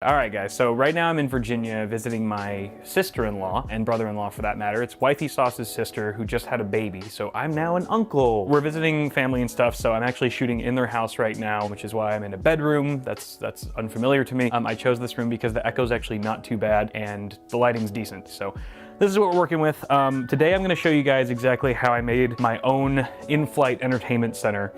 All right, guys, so right now I'm in Virginia visiting my sister-in-law and brother-in-law for that matter. It's Wifey Sauce's sister who just had a baby, so I'm now an uncle. We're visiting family and stuff, so I'm actually shooting in their house right now, which is why I'm in a bedroom. That's unfamiliar to me. I chose this room because the echo's actually not too bad and the lighting's decent, so this is what we're working with. Today I'm gonna show you guys exactly how I made my own in-flight entertainment center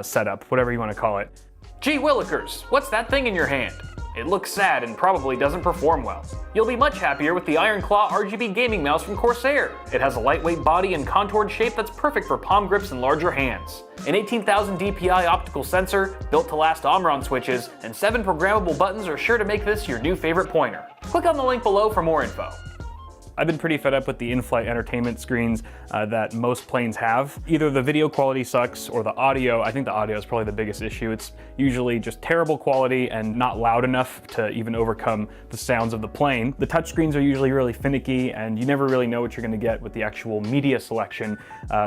setup, whatever you wanna call it. Gee Willikers, what's that thing in your hand? It looks sad and probably doesn't perform well. You'll be much happier with the Iron Claw RGB gaming mouse from Corsair. It has a lightweight body and contoured shape that's perfect for palm grips and larger hands. An 18,000 DPI optical sensor, built to last Omron switches, and 7 programmable buttons are sure to make this your new favorite pointer. Click on the link below for more info. I've been pretty fed up with the in-flight entertainment screens that most planes have. Either the video quality sucks or the audio. I think the audio is probably the biggest issue. It's usually just terrible quality and not loud enough to even overcome the sounds of the plane. The touchscreens are usually really finicky and you never really know what you're gonna get with the actual media selection.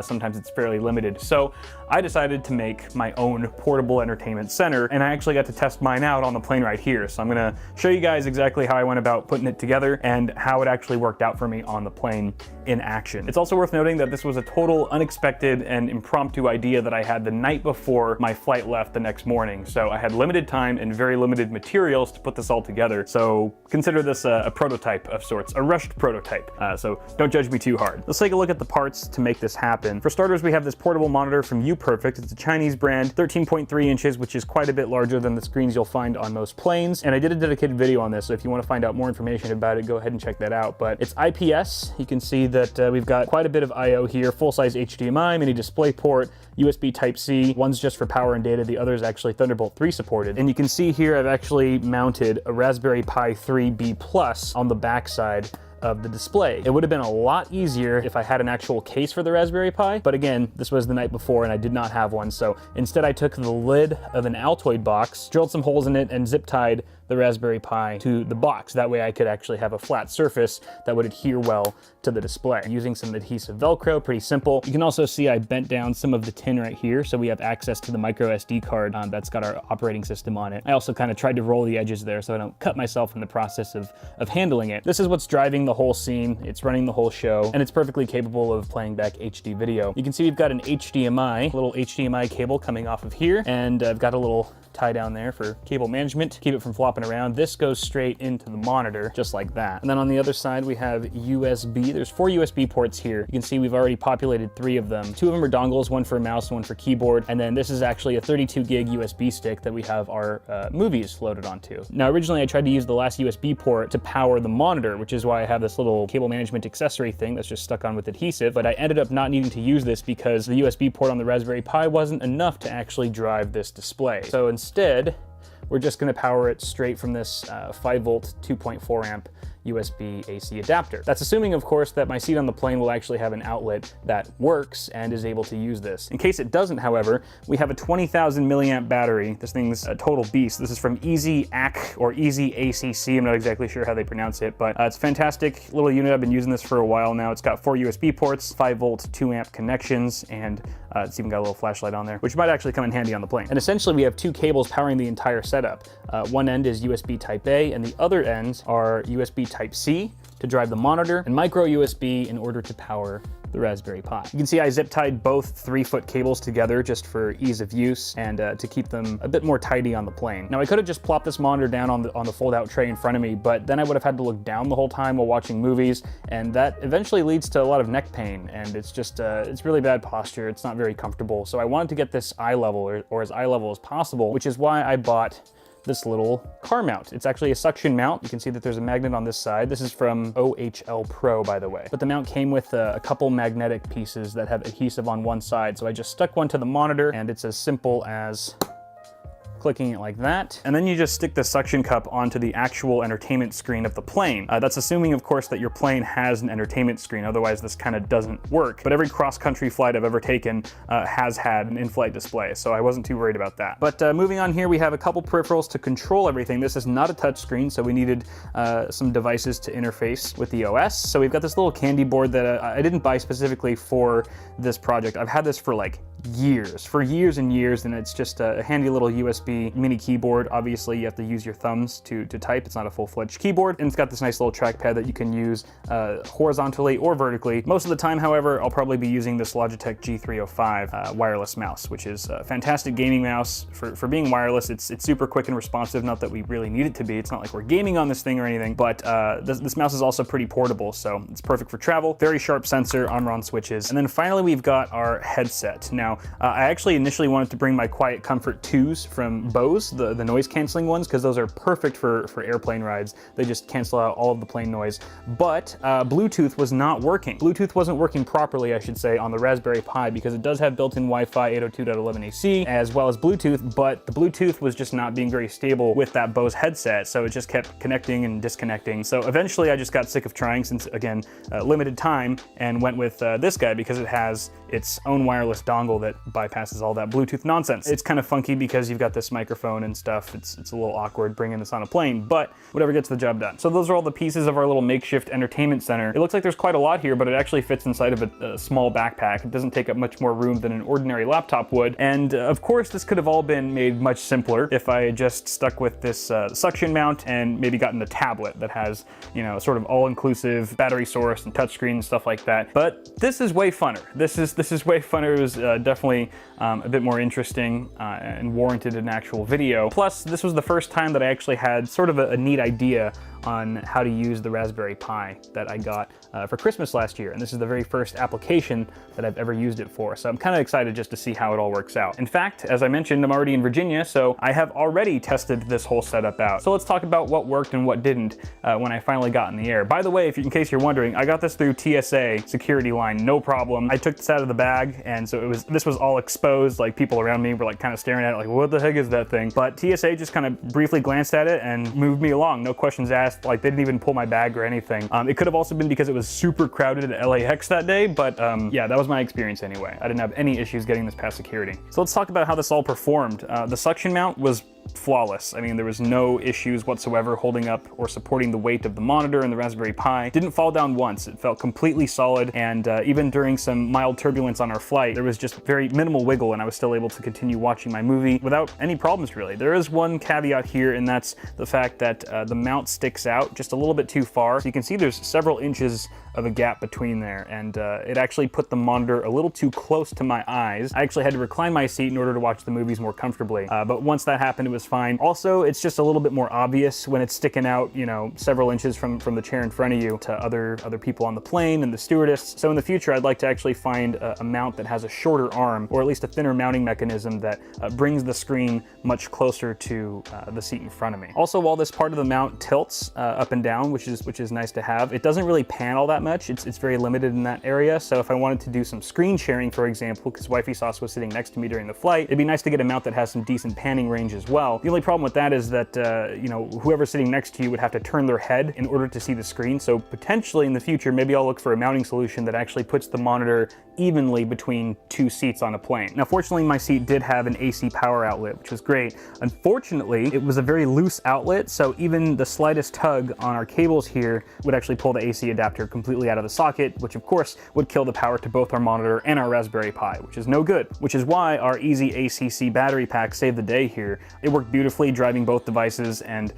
Sometimes it's fairly limited. So I decided to make my own portable entertainment center, and I actually got to test mine out on the plane right here. So I'm gonna show you guys exactly how I went about putting it together and how it actually worked out for me on the plane in action. It's also worth noting that this was a total unexpected and impromptu idea that I had the night before my flight left the next morning. So I had limited time and very limited materials to put this all together. So consider this a prototype of sorts, a rushed prototype. So don't judge me too hard. Let's take a look at the parts to make this happen. For starters, we have this portable monitor from UPerfect. It's a Chinese brand, 13.3 inches, which is quite a bit larger than the screens you'll find on most planes. And I did a dedicated video on this, so if you want to find out more information about it, go ahead and check that out. But it's IPS. You can see that we've got quite a bit of I/O here, full-size HDMI, mini display port, USB Type-C. One's just for power and data, the other is actually Thunderbolt 3 supported. And you can see here I've actually mounted a Raspberry Pi 3B Plus on the backside of the display. It would have been a lot easier if I had an actual case for the Raspberry Pi, but again, this was the night before and I did not have one, so instead I took the lid of an Altoid box, drilled some holes in it, and zip tied the Raspberry Pi to the box. That way I could actually have a flat surface that would adhere well to the display. Using some adhesive Velcro, pretty simple. You can also see I bent down some of the tin right here, so we have access to the micro SD card that's got our operating system on it. I also kind of tried to roll the edges there so I don't cut myself in the process of handling it. This is what's driving the whole scene. It's running the whole show, and it's perfectly capable of playing back HD video. You can see we've got an HDMI, little HDMI cable coming off of here, and I've got a little tie down there for cable management to keep it from flopping around. This goes straight into the monitor, just like that. And then on the other side, we have USB. There's 4 USB ports here. You can see we've already populated 3 of them. 2 of them are dongles, one for a mouse, one for keyboard. And then this is actually a 32 gig USB stick that we have our movies loaded onto. Now, originally I tried to use the last USB port to power the monitor, which is why I have this little cable management accessory thing that's just stuck on with adhesive, but I ended up not needing to use this because the USB port on the Raspberry Pi wasn't enough to actually drive this display. So instead, we're just gonna power it straight from this 5 volt, 2.4 amp USB AC adapter. That's assuming, of course, that my seat on the plane will actually have an outlet that works and is able to use this. In case it doesn't, however, we have a 20,000 milliamp battery. This thing's a total beast. This is from Easy AC or Easy ACC. I'm not exactly sure how they pronounce it, but it's a fantastic little unit. I've been using this for a while now. It's got 4 USB ports, 5 volt, 2 amp connections, and it's even got a little flashlight on there, which might actually come in handy on the plane. And essentially we have 2 cables powering the entire setup. One end is USB Type A, and the other ends are USB Type-C to drive the monitor, and micro USB in order to power the Raspberry Pi. You can see I zip tied both 3-foot cables together just for ease of use and to keep them a bit more tidy on the plane. Now I could have just plopped this monitor down on the fold-out tray in front of me, but then I would have had to look down the whole time while watching movies, and that eventually leads to a lot of neck pain, and it's just, it's really bad posture. It's not very comfortable. So I wanted to get this eye level or as eye level as possible, which is why I bought this little car mount. It's actually a suction mount. You can see that there's a magnet on this side. This is from OHL Pro, by the way. But the mount came with a couple magnetic pieces that have adhesive on one side. So I just stuck one to the monitor, and it's as simple as clicking it like that. And then you just stick the suction cup onto the actual entertainment screen of the plane. That's assuming, of course, that your plane has an entertainment screen. Otherwise, this kind of doesn't work. But every cross-country flight I've ever taken has had an in-flight display, so I wasn't too worried about that. But moving on here, we have a couple peripherals to control everything. This is not a touch screen, so we needed some devices to interface with the OS. So we've got this little candy board that I didn't buy specifically for this project. I've had this for like for years and years, and it's just a handy little USB mini keyboard. Obviously, you have to use your thumbs to type. It's not a full-fledged keyboard, and it's got this nice little trackpad that you can use horizontally or vertically. Most of the time, however, I'll probably be using this Logitech G305 wireless mouse, which is a fantastic gaming mouse. For being wireless, it's super quick and responsive. Not that we really need it to be. It's not like we're gaming on this thing or anything, but this mouse is also pretty portable, so it's perfect for travel. Very sharp sensor, armor-on switches. And then finally, we've got our headset. Now, I actually initially wanted to bring my Quiet Comfort 2s from Bose, the noise-canceling ones, because those are perfect for airplane rides. They just cancel out all of the plane noise. But Bluetooth was not working. Bluetooth wasn't working properly, I should say, on the Raspberry Pi, because it does have built-in Wi-Fi 802.11ac, as well as Bluetooth, but the Bluetooth was just not being very stable with that Bose headset, so it just kept connecting and disconnecting. So eventually I just got sick of trying, since, again, limited time, and went with this guy because it has its own wireless dongle that bypasses all that Bluetooth nonsense. It's kind of funky because you've got this microphone and stuff. It's a little awkward bringing this on a plane, but whatever gets the job done. So those are all the pieces of our little makeshift entertainment center. It looks like there's quite a lot here, but it actually fits inside of a small backpack. It doesn't take up much more room than an ordinary laptop would. And of course, this could have all been made much simpler if I had just stuck with this suction mount and maybe gotten a tablet that has, you know, sort of all-inclusive battery source and touchscreen and stuff like that. But this is way funner. This is way funner. It was definitely a bit more interesting and warranted an actual video. Plus, this was the first time that I actually had sort of a neat idea on how to use the Raspberry Pi that I got for Christmas last year. And this is the very first application that I've ever used it for. So I'm kind of excited just to see how it all works out. In fact, as I mentioned, I'm already in Virginia, so I have already tested this whole setup out. So let's talk about what worked and what didn't when I finally got in the air. By the way, in case you're wondering, I got this through TSA security line, no problem. I took this out of the bag, and so this was all exposed. Like, people around me were like kind of staring at it like, what the heck is that thing? But TSA just kind of briefly glanced at it and moved me along, no questions asked. Like, they didn't even pull my bag or anything. It could have also been because it was super crowded at LAX that day, but yeah, that was my experience anyway. I didn't have any issues getting this past security. So let's talk about how this all performed. The suction mount was flawless. I mean, there was no issues whatsoever holding up or supporting the weight of the monitor and the Raspberry Pi. Didn't fall down once. It felt completely solid, and even during some mild turbulence on our flight, there was just very minimal wiggle, and I was still able to continue watching my movie without any problems, really. There is one caveat here, and that's the fact that the mount sticks out just a little bit too far. So you can see there's several inches of a gap between there, and it actually put the monitor a little too close to my eyes. I actually had to recline my seat in order to watch the movies more comfortably, but once that happened, it was fine. Also, it's just a little bit more obvious when it's sticking out, you know, several inches from the chair in front of you to other people on the plane and the stewardess. So in the future, I'd like to actually find a mount that has a shorter arm, or at least a thinner mounting mechanism that brings the screen much closer to the seat in front of me. Also, while this part of the mount tilts up and down, which is nice to have, it doesn't really pan all that much. It's very limited in that area. So if I wanted to do some screen sharing, for example, because Wifey Sauce was sitting next to me during the flight, it'd be nice to get a mount that has some decent panning range as well. The only problem with that is that, you know, whoever's sitting next to you would have to turn their head in order to see the screen. So potentially in the future, maybe I'll look for a mounting solution that actually puts the monitor evenly between two seats on a plane. Now, fortunately, my seat did have an AC power outlet, which was great. Unfortunately, it was a very loose outlet, so even the slightest tug on our cables here would actually pull the AC adapter completely out of the socket, which of course would kill the power to both our monitor and our Raspberry Pi, which is no good. Which is why our Easy ACC battery pack saved the day here. It worked beautifully driving both devices, and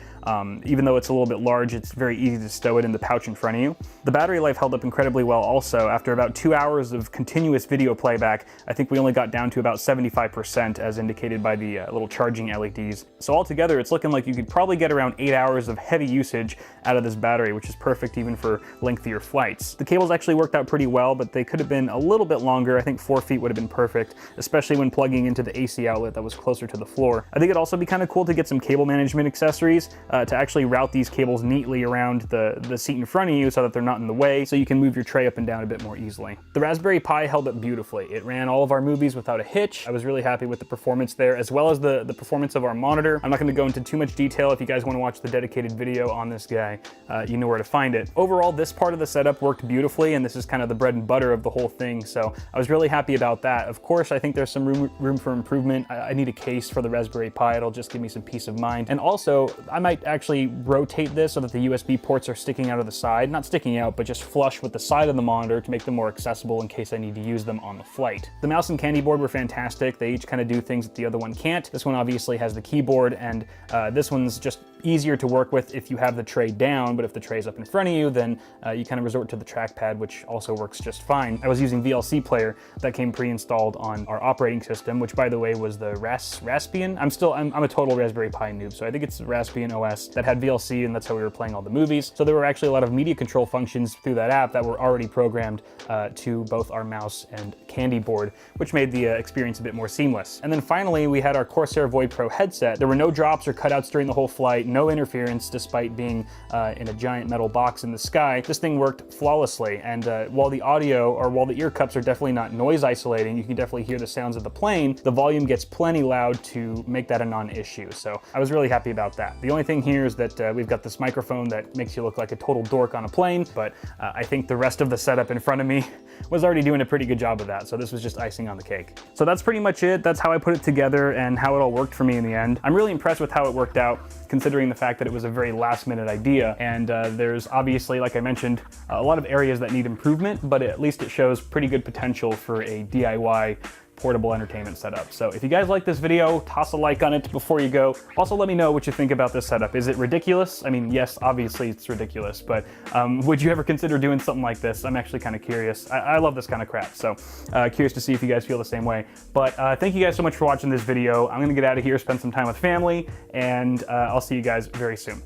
even though it's a little bit large, it's very easy to stow it in the pouch in front of you. The battery life held up incredibly well also. After about 2 hours of continuous video playback, I think we only got down to about 75% as indicated by the little charging LEDs. So altogether, it's looking like you could probably get around 8 hours of heavy usage out of this battery, which is perfect even for lengthier flights. The cables actually worked out pretty well, but they could have been a little bit longer. I think 4 feet would have been perfect, especially when plugging into the AC outlet that was closer to the floor. I think it'd also be kind of cool to get some cable management accessories to actually route these cables neatly around the seat in front of you so that they're not in the way, so you can move your tray up and down a bit more easily. The Raspberry Pi held up beautifully. It ran all of our movies without a hitch. I was really happy with the performance there, as well as the performance of our monitor. I'm not going to go into too much detail. If you guys want to watch the dedicated video on this guy, you know where to find it. Overall, this part of the setup worked beautifully, and this is kind of the bread and butter of the whole thing, so I was really happy about that. Of course, I think there's some room for improvement. I need a case for the Raspberry Pi. It'll just give me some peace of mind. And also, I might might actually rotate this so that the USB ports are sticking out of the side. Not sticking out, but just flush with the side of the monitor to make them more accessible in case I need to use them on the flight. The mouse and candy board were fantastic. They each kind of do things that the other one can't. This one obviously has the keyboard, and this one's just easier to work with if you have the tray down, but if the tray's up in front of you, then you kind of resort to the trackpad, which also works just fine. I was using VLC Player that came pre-installed on our operating system, which by the way was the Raspbian. I'm a total Raspberry Pi noob, so I think it's Raspbian OS that had VLC, and that's how we were playing all the movies. So there were actually a lot of media control functions through that app that were already programmed to both our mouse and candy board, which made the experience a bit more seamless. And then finally, we had our Corsair Void Pro headset. There were no drops or cutouts during the whole flight, no interference despite being in a giant metal box in the sky. This thing worked flawlessly, and while the ear cups are definitely not noise isolating, you can definitely hear the sounds of the plane, the volume gets plenty loud to make that a non-issue. So I was really happy about that. The only thing here is that we've got this microphone that makes you look like a total dork on a plane, but I think the rest of the setup in front of me was already doing a pretty good job of that, so this was just icing on the cake. So that's pretty much it. That's how I put it together and how it all worked for me in the end. I'm really impressed with how it worked out, considering the fact that it was a very last-minute idea, and there's obviously, like I mentioned, a lot of areas that need improvement, but at least it shows pretty good potential for a DIY portable entertainment setup. So if you guys like this video, toss a like on it before you go. Also, let me know what you think about this setup. Is it ridiculous? I mean, yes, obviously it's ridiculous, but would you ever consider doing something like this? I'm actually kind of curious. I love this kind of crap, so curious to see if you guys feel the same way. But thank you guys so much for watching this video. I'm gonna get out of here, spend some time with family, and I'll see you guys very soon.